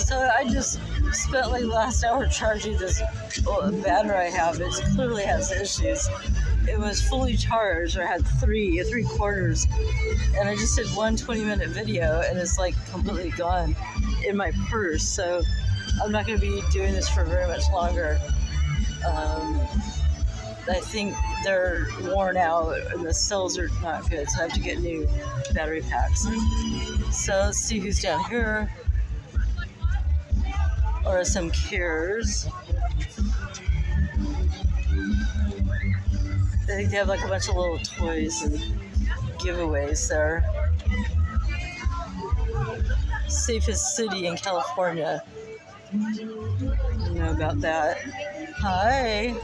So I just spent like the last hour charging this battery I have. It clearly has issues. It was fully charged, or had three quarters, and I just did one 20-minute video, and it's like completely gone in my purse. So I'm not going to be doing this for very much longer. I think they're worn out and the cells are not good, so I have to get new battery packs. So let's see who's down here. Or some cares. I think they have like a bunch of little toys and giveaways there. Safest city in California. You know about that. Hi.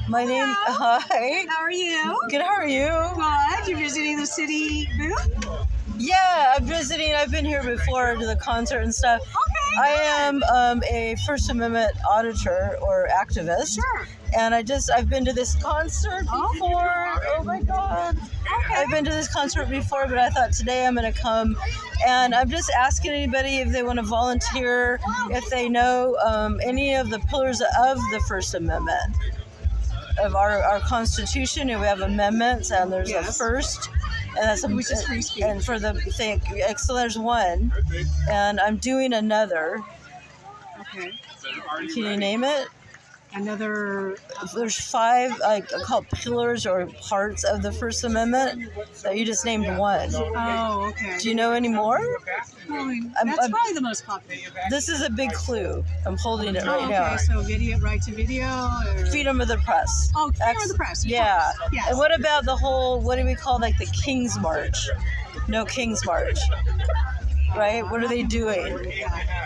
My name. Hi. How are you? Good. How are you? Good. You're visiting the city booth? Yeah, I'm visiting. I've been here before to the concert and stuff. Okay. I am a First Amendment auditor or activist. Sure. And I've been to this concert before. Oh my God. Okay. I've been to this concert before, but I thought today I'm going to come. And I'm just asking anybody if they want to volunteer, if they know any of the pillars of the First Amendment of our Constitution. And we have amendments, and there's the first. And that's which is free speech. And for the thing, so there's one, and I'm doing another. Okay. Can you name it? Another. There's 5 called pillars or parts of the First Amendment. That you just named one. Oh, okay. Do you know any more? That's probably the most popular. This is a big clue. I'm holding it right Okay, now. so video, right to video? Or... Freedom of the press. Oh, freedom of the press. Yeah. Yes. And what about the whole, what do we call like the King's March? No King's March. Right? What are they doing?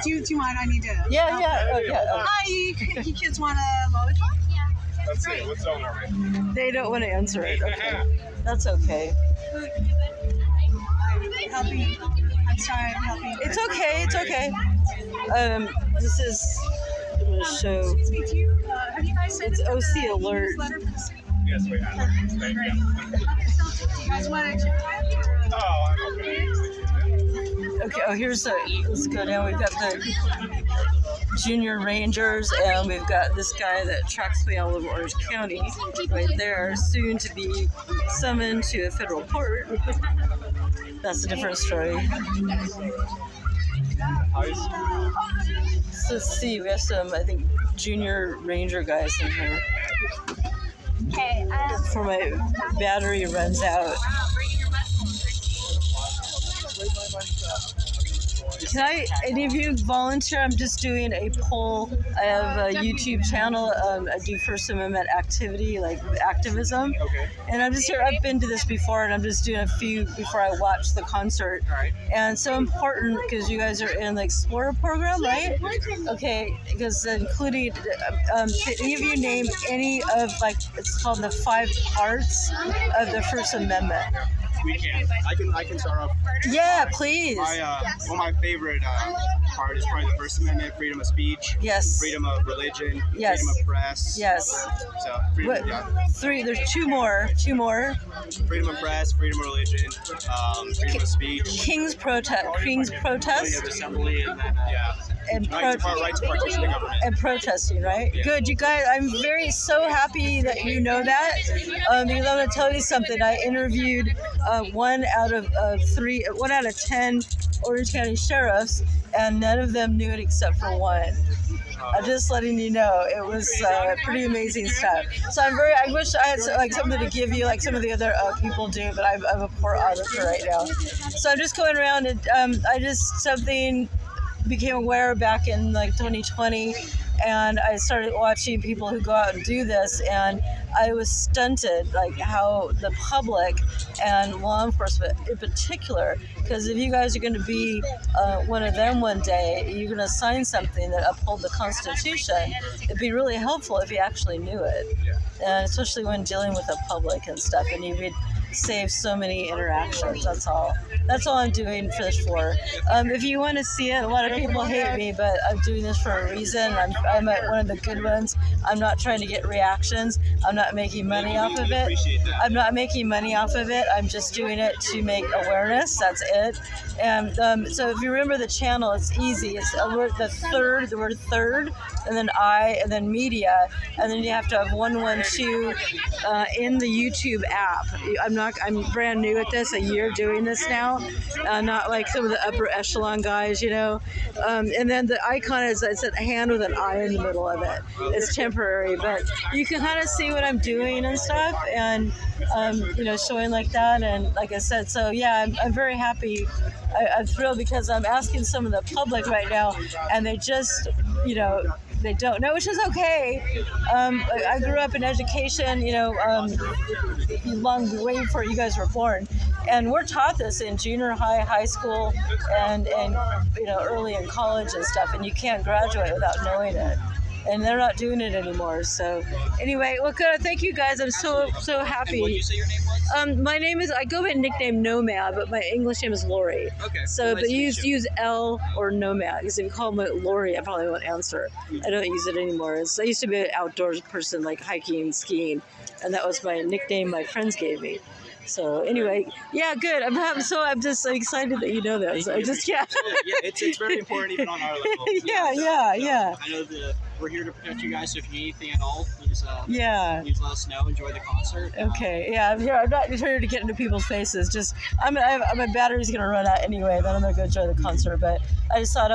Do you mind? I need to. Yeah. Oh, yeah. Hi, you kids want a lollipop? Yeah. Let's see. What's on there? They don't want to answer it. Okay. That's okay. I'm helping. I'm sorry, I'm helping. It's okay. It's okay. This is. I'm going to show. Excuse me, have you guys sent It's us OC the alert. newsletter for the city? Yes, we have. Thank you. Do you guys want to? Oh, I'm okay. Okay. Oh, here's the. Let's go down. We've got the Junior Rangers, and we've got this guy that tracks me all over Orange County, right there, soon to be summoned to a federal court. That's a different story. So let's see. We have some, I think, Junior Ranger guys in here. Before my battery runs out. Can any of you volunteer? I'm just doing a poll. I have a YouTube channel. I do First Amendment activity, like activism. Okay. And I'm just here. I've been to this before, and I'm just doing a few before I watch the concert. All right. And so important because you guys are in the Explorer program, right? Okay, because including, can any of you name any of, like, it's called the 5 parts of the First Amendment? We can. I can start off. Yeah, please. My favorite part is probably the First Amendment: freedom of speech. Yes. Freedom of religion. Yes. Freedom of press. Yes. So freedom. What? 3. There's 2 more. 2 more. Freedom of press. Freedom of religion. Freedom of speech. King's protest. Freedom of assembly, and then And right to partition the government. And protesting, right? Yeah. Good. You guys, I'm so happy that you know that. Because I'm going to tell you something. I interviewed 1 out of 10 Orange County sheriffs, and none of them knew it except for 1. I'm just letting you know. It was pretty amazing stuff. So I wish I had something to give you like some of the other people do, but I'm a poor auditor right now. So I'm just going around and something became aware back in like 2020, and I started watching people who go out and do this, and I was stunted, like how the public and law enforcement in particular, because if you guys are going to be one of them one day, you're going to sign something that uphold the Constitution, it'd be really helpful if you actually knew it, and especially when dealing with the public and stuff, and you read save so many interactions. That's all I'm doing for this for. If you want to see it, a lot of people hate me, but I'm doing this for a reason. I'm at one of the good ones. I'm not trying to get reactions. I'm not making money off of it. I'm not making money off of it. I'm just doing it to make awareness. That's it. And so if you remember the channel, it's easy. It's the word third, and then I, and then media, and then you have to have 112 in the YouTube app. I'm brand new at this, a year doing this now, not like some of the upper echelon guys, you know. And then the icon is it's a hand with an eye in the middle of it. It's temporary, but you can kind of see what I'm doing and stuff, and you know, showing like that. And like I said, so yeah, I'm very happy. I'm thrilled because I'm asking some of the public right now, and they just, you know, they don't know, which is okay. I grew up in education, you know, way before you guys were born, and we're taught this in junior high, high school, and you know, early in college and stuff, and you can't graduate without knowing it. And they're not doing it anymore. So anyway, well, good. Thank you guys. I'm so happy. And what did you say your name was? My name is, I go by nickname Nomad, but my English name is Lori. Okay. So, Well, nice but to meet you. use L or Nomad, because if you call me Lori, I probably won't answer. I don't use it anymore. I used to be an outdoors person, like hiking and skiing, and that was my nickname my friends gave me. So anyway, yeah, good. I'm just so excited that you know this. I just, yeah. Yeah, it's very important even on our level. Yeah. I know we're here to protect you guys, so if you need anything at all, please Yeah. please let us know. Enjoy the concert. Okay, yeah, I'm here. I'm not here to get into people's faces. Just, my battery's gonna run out anyway. Then I'm gonna go enjoy the concert. But I just thought,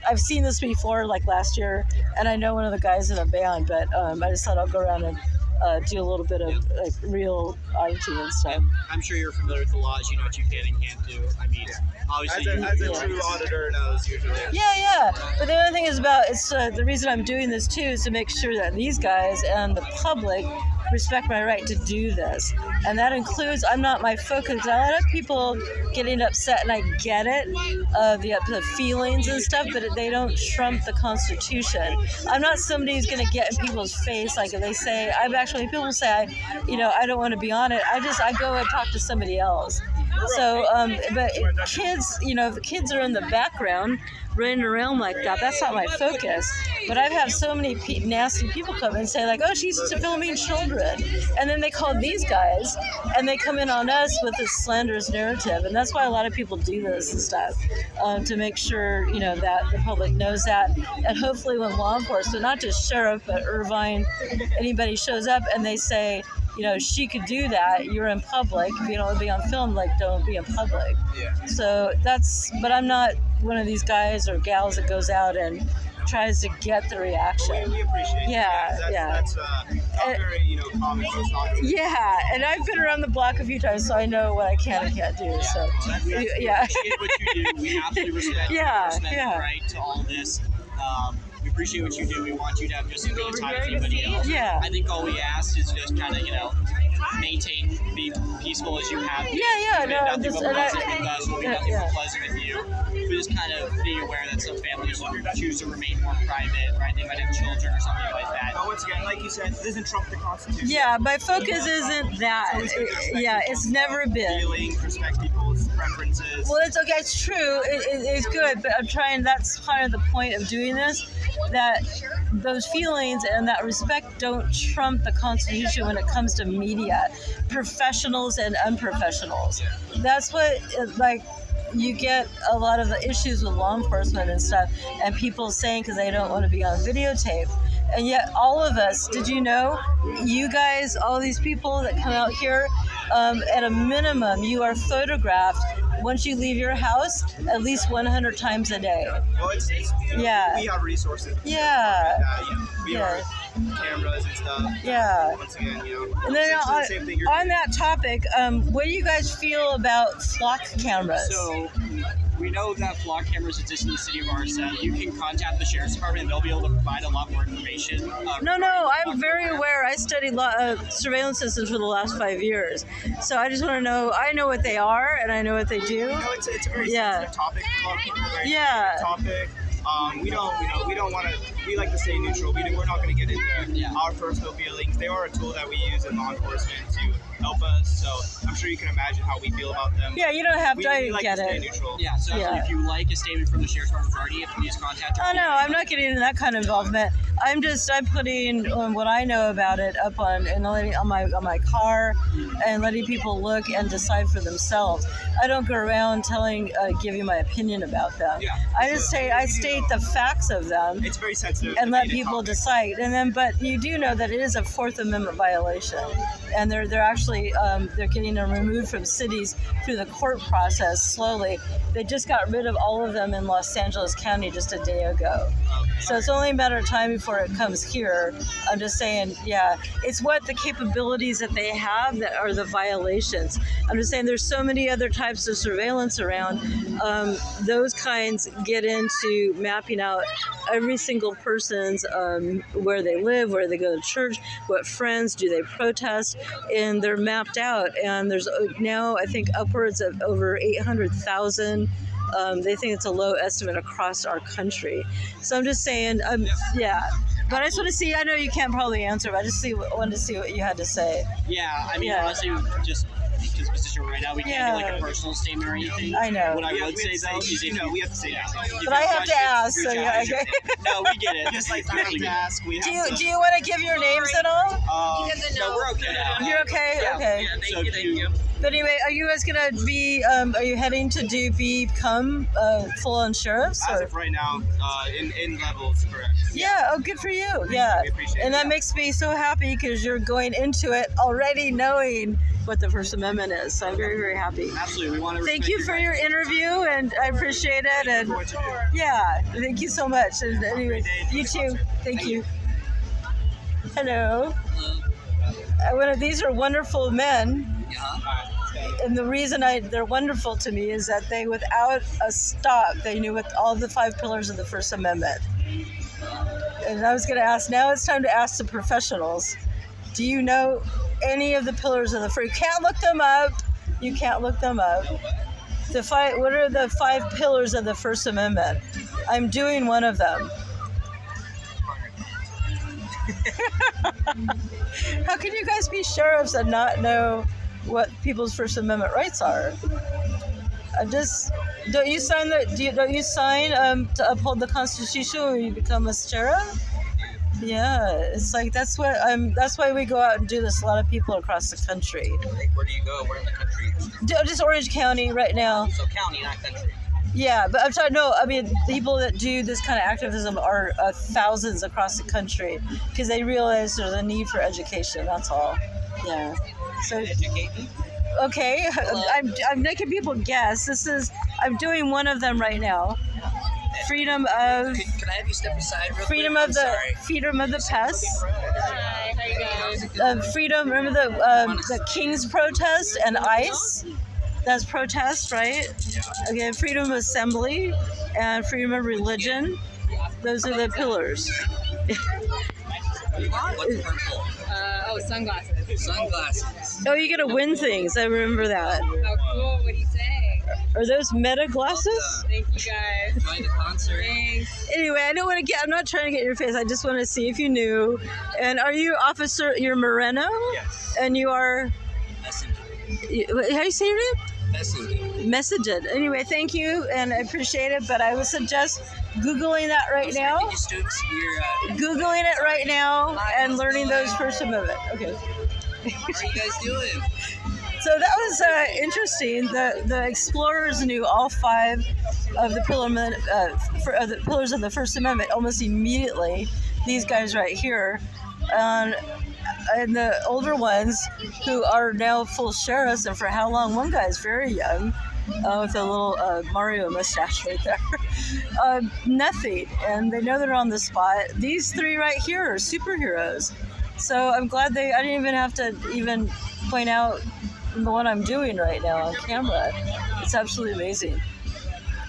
I've seen this before, like last year, and I know one of the guys in a band. But I just thought I'll go around and do a little bit of like real auditing and stuff. I'm sure you're familiar with the laws. You know what you can and can't do. I mean, obviously, As a true auditor knows usually. Yeah. But the other thing is the reason I'm doing this too is to make sure that these guys and the public respect my right to do this. And that includes, my focus. A lot of people getting upset, and I get it, the feelings and stuff, but they don't trump the Constitution. I'm not somebody who's going to get in people's face. Like if they say, people say, I don't want to be on it. I go and talk to somebody else. So, but kids, if kids are in the background running around like that, that's not my focus. But I've had so many nasty people come and say like, oh, she's filming children. And then they call these guys and they come in on us with this slanderous narrative. And that's why a lot of people do this and stuff, to make sure, that the public knows that. And hopefully when law enforcement, not just sheriff, but Irvine, anybody shows up and they say, she could do that. You're in public. If you don't want to be on film, don't be in public. Yeah. So but I'm not one of these guys or gals that goes out and tries to get the reaction. We appreciate it. Yeah. That's not very, common. So it's not Yeah, and I've been around the block a few times, so I know what I can and can't do. So, yeah. appreciate what you do. We absolutely respect the right to all this. We appreciate what you do. We want you to have just as good a time as anybody else. Yeah. I think all we ask is just kind of, maintain, be peaceful as you have. Yeah. No, nothing but pleasant with us. We'll be nothing but pleasant with you. But just kind of be aware that some families choose to remain more private, right? They might have children or something like that. But once again, like you said, it doesn't trump the Constitution. Yeah, my focus isn't that. It's never been. Feelings, respect people's preferences. Well, it's okay. It's true. It's good, but I'm trying. That's kind of the point of doing this. That those feelings and that respect don't trump the Constitution when it comes to media, professionals and unprofessionals. That's what you get a lot of the issues with law enforcement and stuff, and people saying because they don't want to be on videotape. And yet all of us, did you know, you guys, all these people that come out here, at a minimum, you are photographed once you leave your house at least 100 times a day. Well, Yeah. we have resources. Yeah. We are cameras and stuff. Yeah. Once again, And then essentially the same thing you're on that topic, what do you guys feel about flock cameras? So we know that flock cameras exist in the city of Arsa. You can contact the sheriff's department and they'll be able to provide a lot more information. No, I'm very aware. I studied surveillance systems for the last 5 years. So I just want to know, I know what they are and I know what they do. it's a very sensitive topic for a lot of people. Very Yeah. topic. We don't want to. We like to stay neutral. We're not going to get into our personal feelings. They are a tool that we use in law enforcement to help us. So I'm sure you can imagine how we feel about them. Yeah, you don't have to. We I like get to stay it. neutral. Yeah, so Yeah. if you like a statement from the Sheriff's Department regarding it, please contact us. Oh no, I'm not getting into that kind of involvement. I'm putting what I know about it up on my car, and letting people look and decide for themselves. I don't go around giving my opinion about them. Yeah. I state the facts of them It's very sensitive. and let debated people topic. decide. And then, but you do know that it is a Fourth Amendment violation, and they're actually they're getting them removed from cities through the court process slowly. They just got rid of all of them in Los Angeles County just a day ago. So it's only a matter of time before it comes here. I'm just saying, yeah, it's what the capabilities that they have that are the violations. I'm just saying there's so many other types of surveillance around. Those kinds get into mapping out every single person's where they live, where they go to church, what friends do they protest, and they're mapped out. And there's now, I think, upwards of over 800,000. They think it's a low estimate across our country. So I'm just saying, yeah. But I just want to see, I know you can't probably answer, but I just wanted to see what you had to say. Yeah, I mean, Yeah. honestly, just because position right now, we can't do like a personal statement or anything. I know. What I We would say though is if we have to say that. But I have to ask, so yeah, okay. No, we get it. Just like we have to ask, we have to. Do you want to give your names at all? No, we're okay now. You're okay? Okay. So thank you. But anyway, are you guys gonna be? Are you heading to become full-on sheriffs? As Or? of right now, in levels, correct. Yeah. Oh, good for you. Yeah. We appreciate And it. that makes me so happy because you're going into it already knowing what the First Amendment is. So I'm very, very happy. Absolutely, we want to. Thank you for your interview, and I appreciate it. And yeah, thank you so much. And anyway, you too. Thank you. Hello. These are wonderful men. And the reason they're wonderful to me is that they, without a stop, they knew what all the 5 pillars of the First Amendment. And I was going to ask, now it's time to ask the professionals. Do you know any of the pillars of the First? You can't look them up. You can't look them up. What are the 5 pillars of the First Amendment? I'm doing one of them. How can you guys be sheriffs and not know what people's First Amendment rights are? Don't you sign to uphold the Constitution when you become a sheriff? Yeah, it's like that's why we go out and do this. A lot of people across the country. Where do you go? Where in the country? Just Orange County right now. So county, not country. Yeah, but I'm sorry. No, I mean people that do this kind of activism are thousands across the country because they realize there's a need for education. That's all. Yeah. So. Educate me. Okay, I'm making people guess. I'm doing one of them right now. Freedom of. Can I have you step aside real Freedom quick? of the Sorry. freedom of the press. Hi, how you going? Freedom. Remember the King's protest and ICE. That's protest, right? Okay. Freedom of assembly and freedom of religion. Those are the pillars. What's purple? Sunglasses. Sunglasses. Oh, you get to win things. I remember that. How cool, what do you say? Are those meta glasses? Thank you guys. Join the concert. Thanks. Anyway, I'm not trying to get your face. I just want to see if you knew. And are you Officer, you're Moreno? Yes. And you are, Messenger. how do you say your name? Messenger. Messaged. Anyway, thank you, and I appreciate it, but I would suggest Googling that right now. Thank you, students. Googling it right now and learning those First Amendment. Okay. How are you guys doing? So that was interesting. The explorers knew all 5 of the pillars of the First Amendment almost immediately. These guys right here. And the older ones who are now full sheriffs, and for how long? One guy's very young, with a little Mario mustache right there. Nothing, and they know they're on the spot. These 3 right here are superheroes. So I'm glad I didn't even have to even point out the one I'm doing right now on camera. It's absolutely amazing.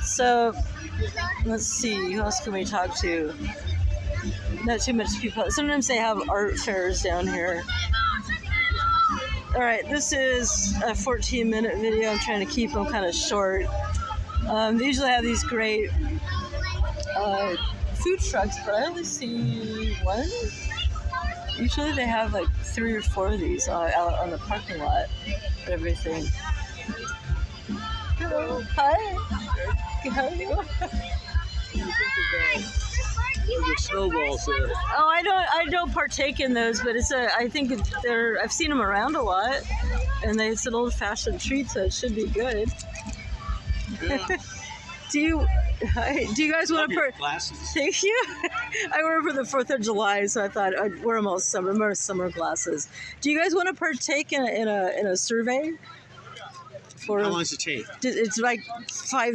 So let's see, who else can we talk to? Not too much people. Sometimes they have art fairs down here. All right, this is a 14-minute video. I'm trying to keep them kind of short. They usually have these great food trucks, but I only see one. Usually they have like 3 or 4 of these out on the parking lot and everything. Hello. Hi. How are you? The snowballs there. Oh, I don't partake in those, but I think I've seen them around a lot, and it's an old-fashioned treat, so it should be good. Yeah. Do you guys want to glasses. Thank you. I wear them for the 4th of July, so I thought I'd wear them all summer. My summer glasses. Do you guys want to partake in a survey? How long does it take? It's like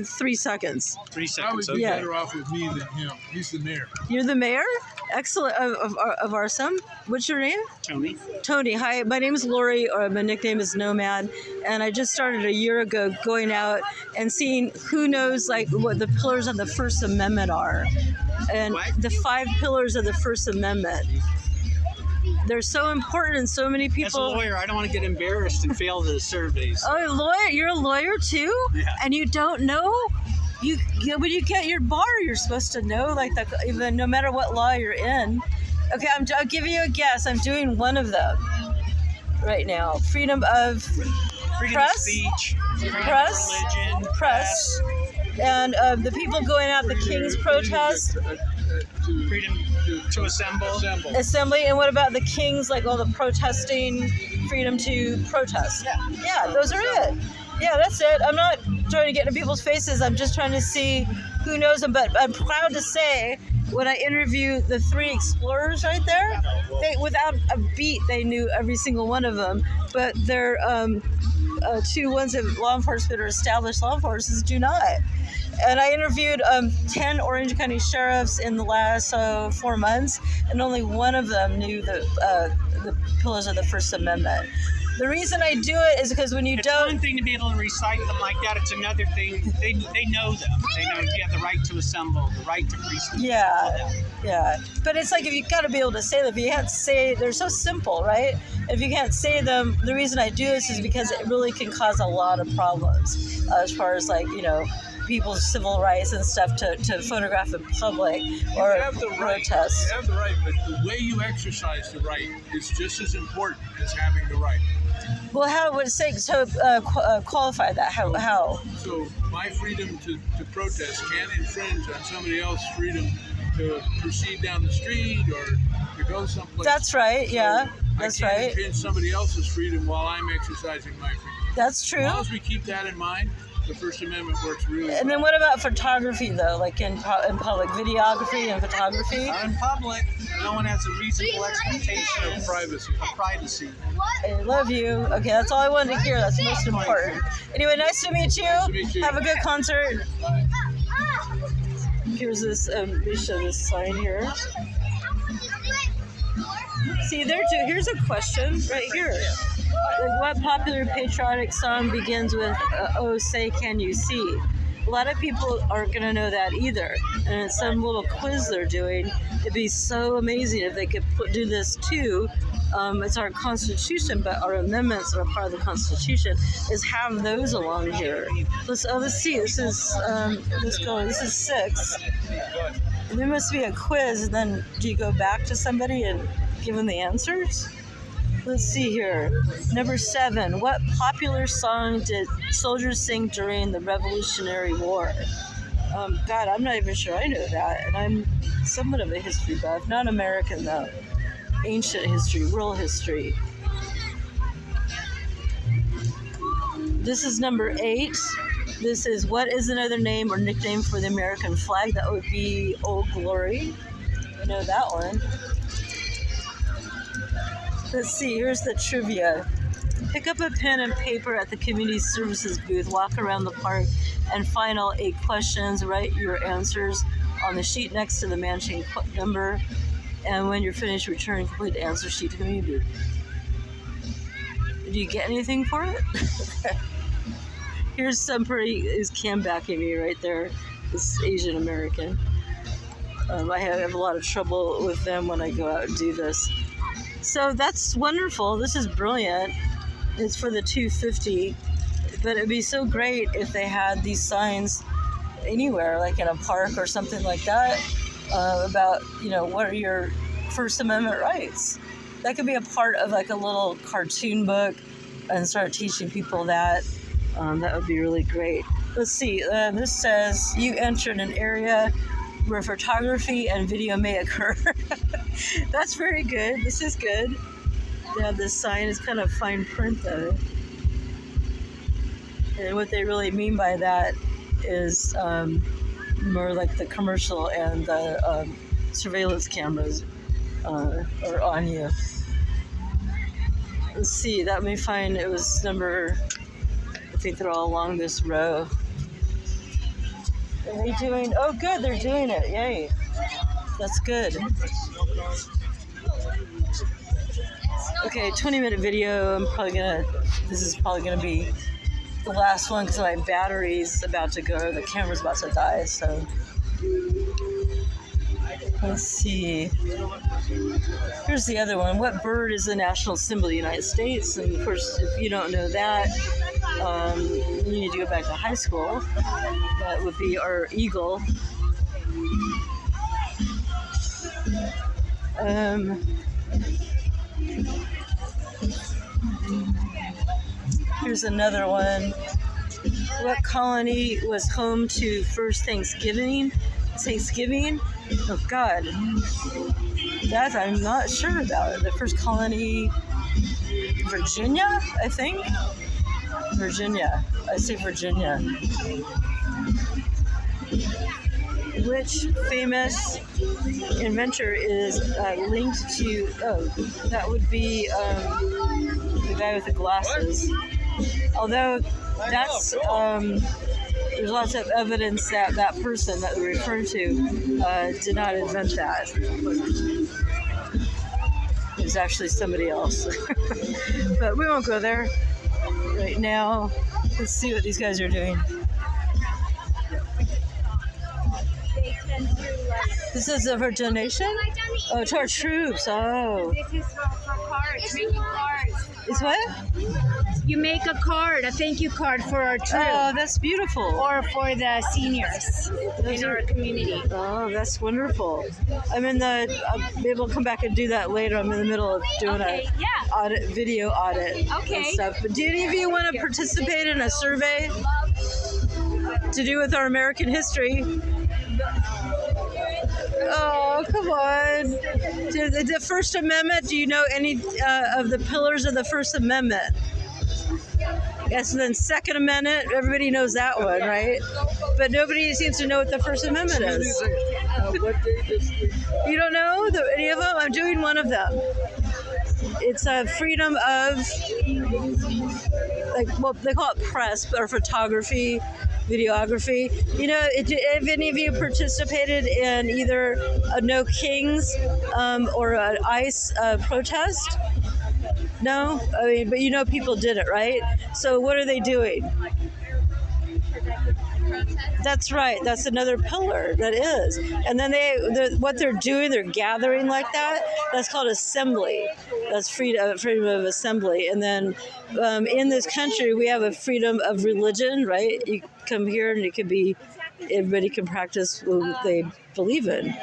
3 seconds. 3 I seconds. would be Yeah. better off with me than him. He's the mayor. You're the mayor? Excellent. Of Arsum. What's your name? Tony. Tony. Hi, my name is Lori, or my nickname is Nomad, and I just started a year ago going out and seeing who knows like what the pillars of the First Amendment are, and What? the 5 pillars of the First Amendment. They're so important, and so many As a people. lawyer, I don't want to get embarrassed and fail the surveys. Oh, lawyer! You're a lawyer too, Yeah. and you don't know. When you get your bar, you're supposed to know, like even no matter what law you're in. Okay, I'll give you a guess. I'm doing one of them right now. Freedom of Freedom press? of speech, freedom Press? of religion, press, and the people going out the King's protest, freedom to assemble. assembly, and what about the King's, like all the protesting, freedom to protest? Yeah, those are it. Yeah, that's it. I'm not trying to get into people's faces. I'm just trying to see who knows them. But I'm proud to say, when I interviewed the 3 explorers right there, without a beat, they knew every single one of them. But they're 2 ones of law enforcement or established law enforcement do not. And I interviewed 10 Orange County sheriffs in the last 4 months, and only one of them knew the pillars of the First Amendment. The reason I do it is because when you It's don't. one thing to be able to recite them like that. It's another thing. They know them. They know you have the right to assemble, the right to free speech. Yeah. But it's like if you got to be able to say them. If you can't say, they're so simple, right? If you can't say them, the reason I do this is because it really can cause a lot of problems as far as like, people's civil rights and stuff to photograph in public or You have the right. protest. You have the right, but the way you exercise the right is just as important as having the right. Well, how would say so? Qualify that. How? So my freedom to protest can't infringe on somebody else's freedom to proceed down the street or to go someplace. That's right. Yeah, that's I can't right. infringe somebody else's freedom while I'm exercising my freedom. That's As true. long as we keep that in mind, the First Amendment works really well. And then what about photography though? Like in public, videography and photography? Not in public. No one has a reasonable expectation of Privacy. privacy. I love you. Okay, that's all I wanted to hear. That's most important. Anyway, nice to meet you. to meet you. Have a good concert. Here's this, let me show this sign here. See, here's a question right here. What popular patriotic song begins with, oh, say, can you see? A lot of people aren't going to know that either. And it's some little quiz they're doing. It'd be so amazing if they could do this too. It's our Constitution, but our amendments are part of the Constitution, is have those along here. Let's see. This is, this is 6. There must be a quiz, and then do you go back to somebody and give them the answers? Let's see here. Number 7. What popular song did soldiers sing during the Revolutionary War? God, I'm not even sure I know that. And I'm somewhat of a history buff. Not American, though. Ancient history, world history. This is number 8. This is what is another name or nickname for the American flag? That would be Old Glory. I know that one. Let's see, here's the trivia. Pick up a pen and paper at the community services booth, walk around the park, and find all 8 questions. Write your answers on the sheet next to the mansion number, and when you're finished, return complete answer sheet to the community booth. Do you get anything for it? Here's somebody who's cam backing me right there, this Asian American. I have a lot of trouble with them when I go out and do this. So that's wonderful. This is brilliant. It's for the 250, but it'd be so great if they had these signs anywhere, like in a park or something like that, about, what are your First Amendment rights. that could be a part of like a little cartoon book and start teaching people that. That would be really great. Let's see. This says you entered an area where photography and video may occur. That's very good. This is good. Yeah, this sign is kind of fine print though. And what they really mean by that is more like the commercial and the surveillance cameras are on you. Let's see, that may find it was number, I think they're all along this row. Are they doing, oh good, they're doing it, yay. That's good. Okay, 20-minute video. This is probably gonna be the last one because my battery's about to go, the camera's about to die, so. Let's see. Here's the other one. What bird is the national symbol of the United States? And of course, if you don't know that, you need to go back to high school. That would be our eagle. Here's another one. What colony was home to first Thanksgiving? Oh God, that I'm not sure about. The first colony, Virginia, I think. Virginia. I say Virginia. Which famous inventor is linked to? Oh, that would be the guy with the glasses. Although that's there's lots of evidence that that person that we're referring to did not invent that. It was actually somebody else. But we won't go there right now. Let's see what these guys are doing. This is for donation? Oh, to our troops. Oh. This is for cards, making cards. It's what? You make a card, a thank you card for our troops. Oh, that's beautiful. Or for the seniors in our community. Oh, that's wonderful. I'm in the, maybe we'll come back and do that later. I'm in the middle of doing video audit and stuff. But do any of you want to participate in a survey to do with our American history? Oh, come on. The First Amendment, do you know any of the pillars of the First Amendment? Yes, and then Second Amendment, everybody knows that one, right? But nobody seems to know what the First Amendment is. You don't know any of them? I'm doing one of them. It's a freedom of, like, well, they call it press or photography, videography. You know, if any of you participated in either a No Kings or an ICE protest? No? I mean, but you know people did it, right? So what are they doing? That's right. That's another pillar. That is. And then what they're doing, they're gathering like that. That's called assembly. That's freedom of assembly. And then in this country, we have a freedom of religion, right? You come here and it could be, everybody can practice what they believe in.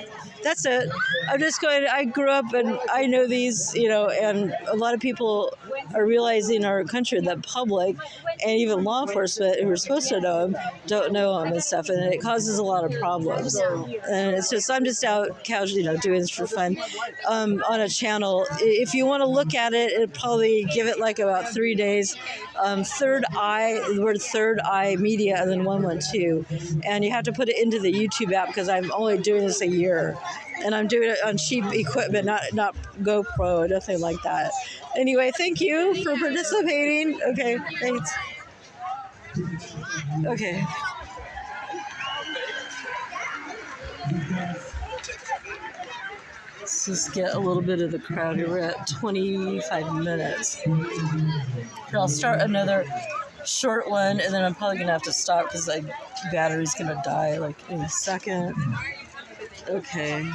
That's it. I grew up and I know these, you know, and a lot of people are realizing in our country that public and even law enforcement who are supposed to know them don't know them and stuff, and it causes a lot of problems. And it's just, I'm just out casually, you know, doing this for fun on a channel. If you want to look at it, it'd probably give it like about 3 days. Third Eye, the word Third Eye Media, and then 112. And you have to put it into the YouTube app because I'm only doing this a year. And I'm doing it on cheap equipment, not GoPro, nothing like that. Anyway, thank you for participating. Okay, thanks. Okay. Let's just get a little bit of the crowd here. We're at 25 minutes. Here, I'll start another short one, and then I'm probably going to have to stop because my battery's going to die like in a second. Okay.